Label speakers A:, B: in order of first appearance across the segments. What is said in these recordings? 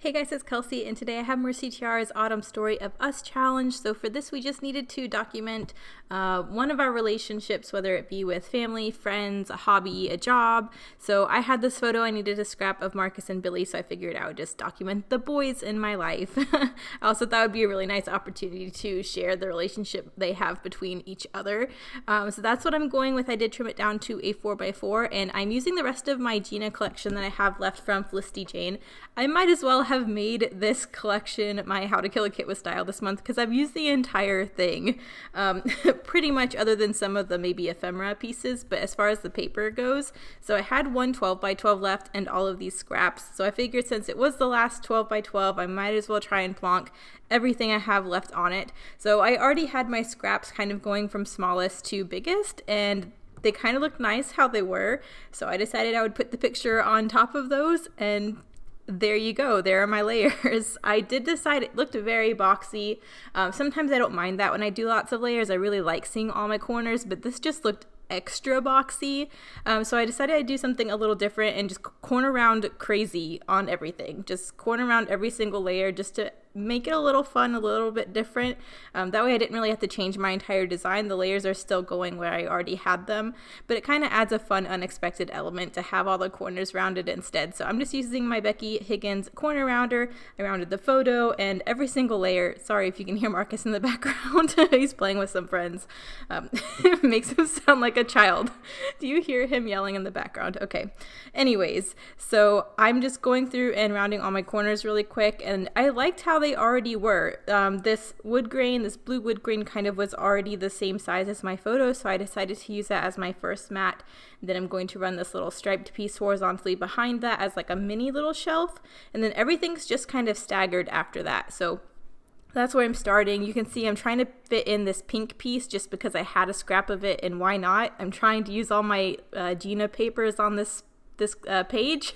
A: Hey guys, it's Kelsey, and today I have Mercy Tiara's Autumn Story of Us challenge. So for this, we just needed to document one of our relationships, whether it be with family, friends, a hobby, a job. So I had this photo, I needed a scrap of Marcus and Billy, so I figured I would just document the boys in my life. I also thought it would be a really nice opportunity to share the relationship they have between each other. So that's what I'm going with. I did trim it down to a 4x4, and I'm using the rest of my Gina collection that I have left from Felicity Jane. I might as well have made this collection my How to Kill a Kit with Style this month because I've used the entire thing, pretty much, other than some of the maybe ephemera pieces, but as far as the paper goes. So I had one 12x12 left and all of these scraps, so I figured since it was the last 12x12, I might as well try and plonk everything I have left on it. So I already had my scraps kind of going from smallest to biggest, and they kind of looked nice how they were, so I decided I would put the picture on top of those, and there you go. There are my layers. I did decide it looked very boxy. Sometimes I don't mind that when I do lots of layers. I really like seeing all my corners, but this just looked extra boxy. So I decided I'd do something a little different and just corner round crazy on everything. Just corner around every single layer just to make it a little fun, a little bit different. That way I didn't really have to change my entire design. The layers are still going where I already had them, but it kind of adds a fun, unexpected element to have all the corners rounded instead. So I'm just using my Becky Higgins corner rounder. I rounded the photo and every single layer. Sorry if you can hear Marcus in the background. He's playing with some friends. Makes him sound like a child. Do you hear him yelling in the background? Okay. Anyways, so I'm just going through and rounding all my corners really quick, and I liked how they already were. This wood grain, this blue wood grain kind of was already the same size as my photo, so I decided to use that as my first mat. Then I'm going to run this little striped piece horizontally behind that as like a mini little shelf, and then everything's just kind of staggered after that. So that's where I'm starting. You can see I'm trying to fit in this pink piece just because I had a scrap of it, and why not? I'm trying to use all my Gina papers on this page.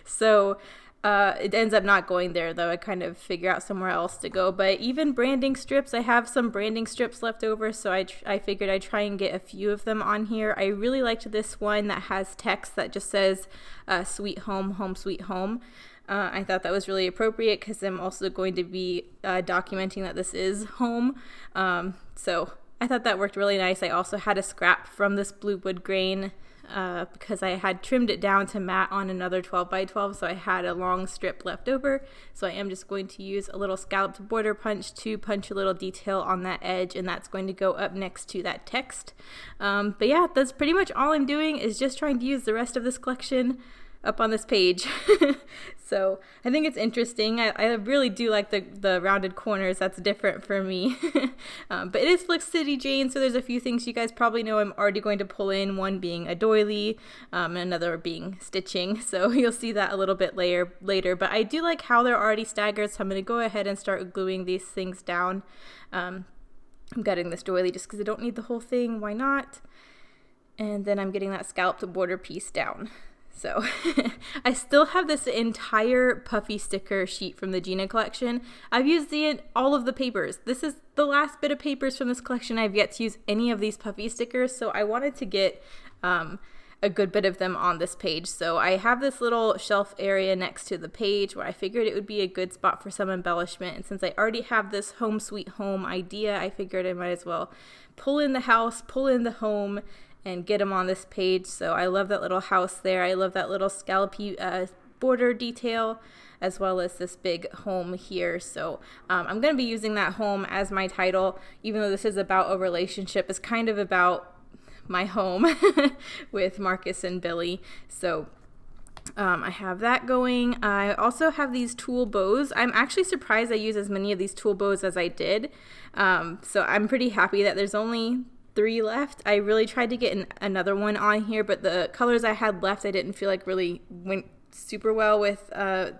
A: So it ends up not going there, though. I kind of figure out somewhere else to go. But even branding strips, I have some branding strips left over, so I figured I'd try and get a few of them on here. I really liked this one that has text that just says sweet home, home sweet home. I thought that was really appropriate because I'm also going to be documenting that this is home. So I thought that worked really nice. I also had a scrap from this blue wood grain because I had trimmed it down to mat on another 12x12, so I had a long strip left over. So I am just going to use a little scalloped border punch to punch a little detail on that edge, and that's going to go up next to that text. But yeah, that's pretty much all I'm doing, is just trying to use the rest of this collection up on this page. So I think it's interesting. I really do like the rounded corners. That's different for me. But it is Felicity Jane, so there's a few things you guys probably know I'm already going to pull in, one being a doily, and another being stitching. So you'll see that a little bit later. But I do like how they're already staggered, so I'm going to go ahead and start gluing these things down. I'm gutting this doily just because I don't need the whole thing. Why not? And then I'm getting that scalloped border piece down. So I still have this entire puffy sticker sheet from the Gina collection. I've used all of the papers. This is the last bit of papers from this collection. I've yet to use any of these puffy stickers, so I wanted to get a good bit of them on this page. So I have this little shelf area next to the page where I figured it would be a good spot for some embellishment. And since I already have this home sweet home idea, I figured I might as well pull in the house, pull in the home, and get them on this page. So I love that little house there. I love that little scallopy border detail, as well as this big home here. So I'm going to be using that home as my title, even though this is about a relationship. It's kind of about my home with Marcus and Billy. So I have that going. I also have these tulle bows. I'm actually surprised I used as many of these tulle bows as I did. So I'm pretty happy that there's only 3 left. I really tried to get another one on here, but the colors I had left I didn't feel like really went super well with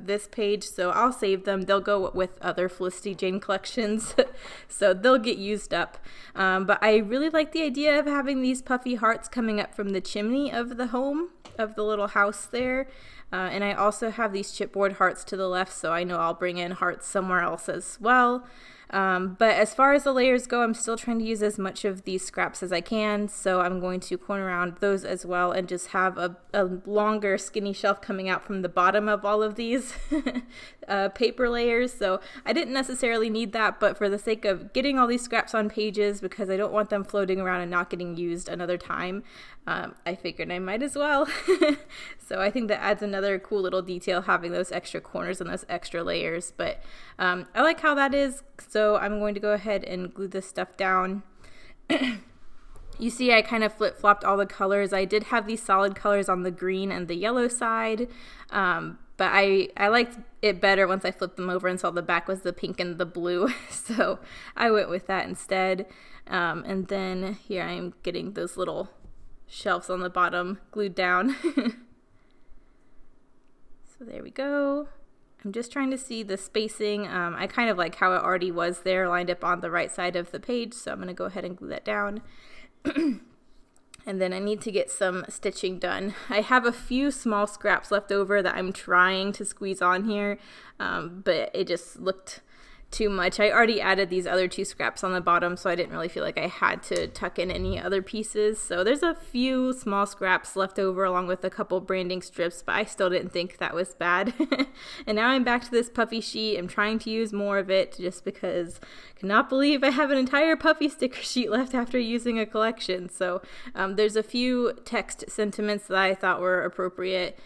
A: this page, so I'll save them. They'll go with other Felicity Jane collections, so they'll get used up. But I really like the idea of having these puffy hearts coming up from the chimney of the home, of the little house there. And I also have these chipboard hearts to the left, so I know I'll bring in hearts somewhere else as well. But as far as the layers go, I'm still trying to use as much of these scraps as I can. So I'm going to corner around those as well and just have a longer skinny shelf coming out from the bottom of all of these paper layers. So I didn't necessarily need that, but for the sake of getting all these scraps on pages, because I don't want them floating around and not getting used another time, I figured I might as well. So I think that adds another cool little detail, having those extra corners and those extra layers. But I like how that is, so I'm going to go ahead and glue this stuff down. You see I kind of flip-flopped all the colors. I did have these solid colors on the green and the yellow side, but I liked it better once I flipped them over and saw the back was the pink and the blue, so I went with that instead. And then here I am getting those little shelves on the bottom glued down. So there we go. I'm just trying to see the spacing. I kind of like how it already was there, lined up on the right side of the page, so I'm going to go ahead and glue that down. And then I need to get some stitching done. I have a few small scraps left over that I'm trying to squeeze on here, but it just looked too much. I already added these other two scraps on the bottom, so I didn't really feel like I had to tuck in any other pieces. So there's a few small scraps left over along with a couple branding strips, but I still didn't think that was bad. And now I'm back to this puffy sheet. I'm trying to use more of it just because I cannot believe I have an entire puffy sticker sheet left after using a collection. So there's a few text sentiments that I thought were appropriate.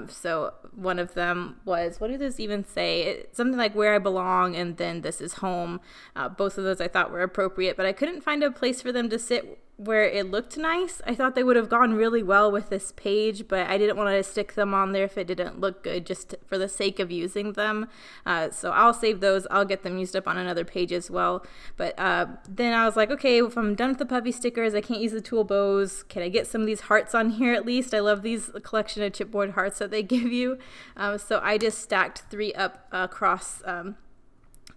A: So one of them was, what do those even say? It's something like where I belong and then this is home. Both of those I thought were appropriate, but I couldn't find a place for them to sit where it looked nice. I thought they would have gone really well with this page, but I didn't want to stick them on there if it didn't look good, just for the sake of using them. So I'll save those. I'll get them used up on another page as well. But then I was like, okay, if I'm done with the puffy stickers, I can't use the tool bows. Can I get some of these hearts on here at least? I love these collection of chipboard hearts that they give you. So I just stacked 3 up across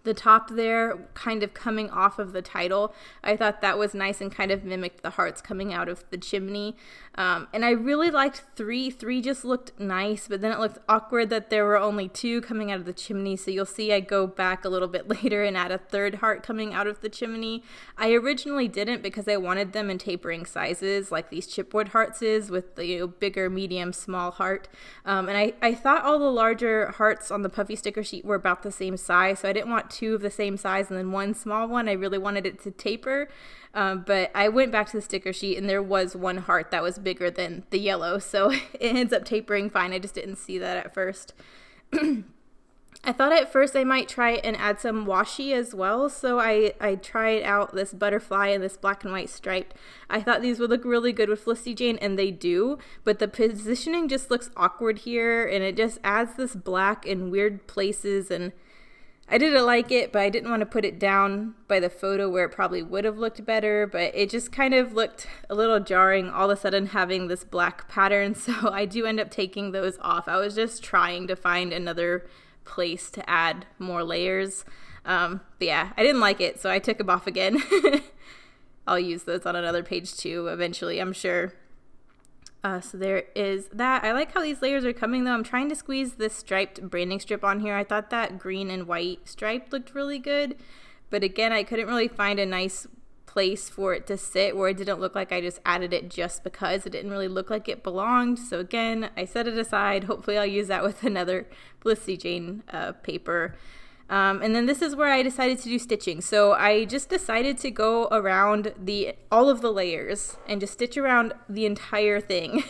A: the top there, kind of coming off of the title. I thought that was nice and kind of mimicked the hearts coming out of the chimney. And I really liked 3. 3 just looked nice, but then it looked awkward that there were only 2 coming out of the chimney. So you'll see I go back a little bit later and add a 3rd heart coming out of the chimney. I originally didn't because I wanted them in tapering sizes like these chipboard hearts is, with the bigger, medium, small heart. And I thought all the larger hearts on the puffy sticker sheet were about the same size, so I didn't want 2 of the same size and then 1 small one. I really wanted it to taper, but I went back to the sticker sheet and there was 1 heart that was bigger than the yellow, so it ends up tapering fine. I just didn't see that at first. I thought at first I might try and add some washi as well, so I tried out this butterfly and this black and white striped. I thought these would look really good with Felicity Jane, and they do, but the positioning just looks awkward here, and it just adds this black in weird places, and I didn't like it, but I didn't want to put it down by the photo where it probably would have looked better, but it just kind of looked a little jarring all of a sudden having this black pattern, so I do end up taking those off. I was just trying to find another place to add more layers. But yeah, I didn't like it, so I took them off again. I'll use those on another page too eventually, I'm sure. So there is that. I like how these layers are coming though. I'm trying to squeeze this striped branding strip on here. I thought that green and white stripe looked really good, but again, I couldn't really find a nice place for it to sit where it didn't look like I just added it just because. It didn't really look like it belonged. So again, I set it aside. Hopefully I'll use that with another Felicity Jane paper. And then this is where I decided to do stitching. So I just decided to go around all of the layers and just stitch around the entire thing.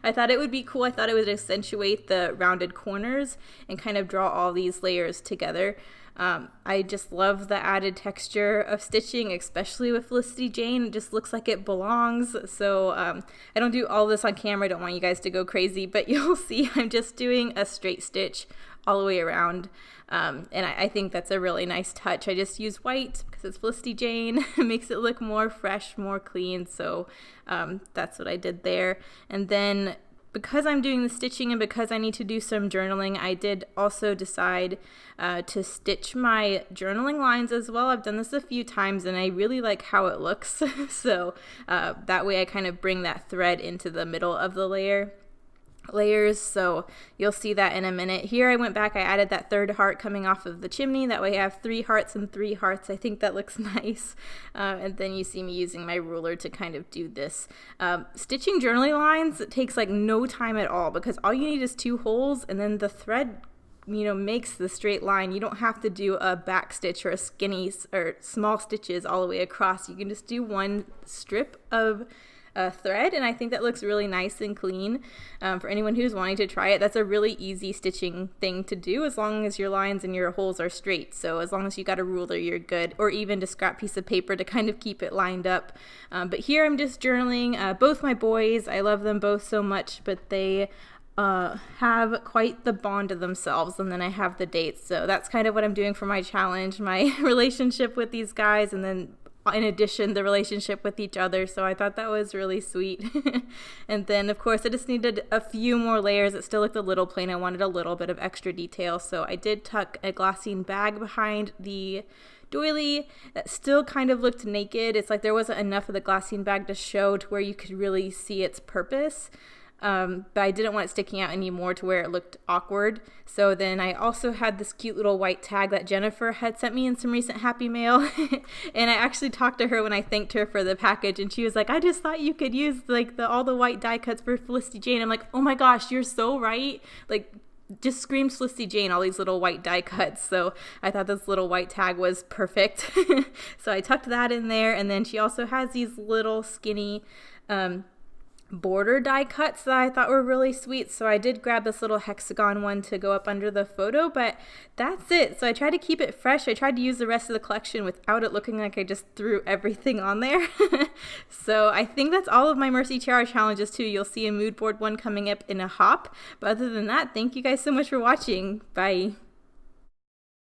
A: I thought it would be cool. I thought it would accentuate the rounded corners and kind of draw all these layers together. I just love the added texture of stitching, especially with Felicity Jane. It just looks like it belongs. So I don't do all this on camera. I don't want you guys to go crazy, but you'll see I'm just doing a straight stitch all the way around. And I think that's a really nice touch. I just use white because it's Felicity Jane. It makes it look more fresh, more clean. So that's what I did there. And then because I'm doing the stitching and because I need to do some journaling, I did also decide to stitch my journaling lines as well. I've done this a few times and I really like how it looks. So that way I kind of bring that thread into the middle of the layer. layers, so you'll see that in a minute. Here I went back, I added that third heart coming off of the chimney, that way I have 3 hearts and 3 hearts. I think that looks nice. And then you see me using my ruler to kind of do this. Stitching journaling lines, it takes like no time at all, because all you need is 2 holes, and then the thread makes the straight line. You don't have to do a back stitch or a skinny or small stitches all the way across. You can just do one strip of thread, and I think that looks really nice and clean. For anyone who's wanting to try it, that's a really easy stitching thing to do, as long as your lines and your holes are straight. So as long as you got a ruler, you're good, or even just scrap piece of paper to kind of keep it lined up. But here I'm just journaling both my boys. I love them both so much, but they have quite the bond of themselves, and then I have the dates. So that's kind of what I'm doing for my challenge, my relationship with these guys, and then in addition, the relationship with each other. So I thought that was really sweet. And then of course I just needed a few more layers. It still looked a little plain. I wanted a little bit of extra detail, so I did tuck a glassine bag behind the doily that still kind of looked naked. It's like there wasn't enough of the glassine bag to show to where you could really see its purpose. But I didn't want it sticking out anymore to where it looked awkward. So then I also had this cute little white tag that Jennifer had sent me in some recent Happy Mail. And I actually talked to her when I thanked her for the package, and she was like, I just thought you could use like all the white die cuts for Felicity Jane. I'm like, oh my gosh, you're so right. Like, just screams Felicity Jane, all these little white die cuts. So I thought this little white tag was perfect. So I tucked that in there. And then she also has these little skinny border die cuts that I thought were really sweet. So I did grab this little hexagon one to go up under the photo, but that's it. So I tried to keep it fresh. I tried to use the rest of the collection without it looking like I just threw everything on there. So I think that's all of my Mercy Tiara challenges too. You'll see a mood board one coming up in a hop. But other than that, thank you guys so much for watching. Bye.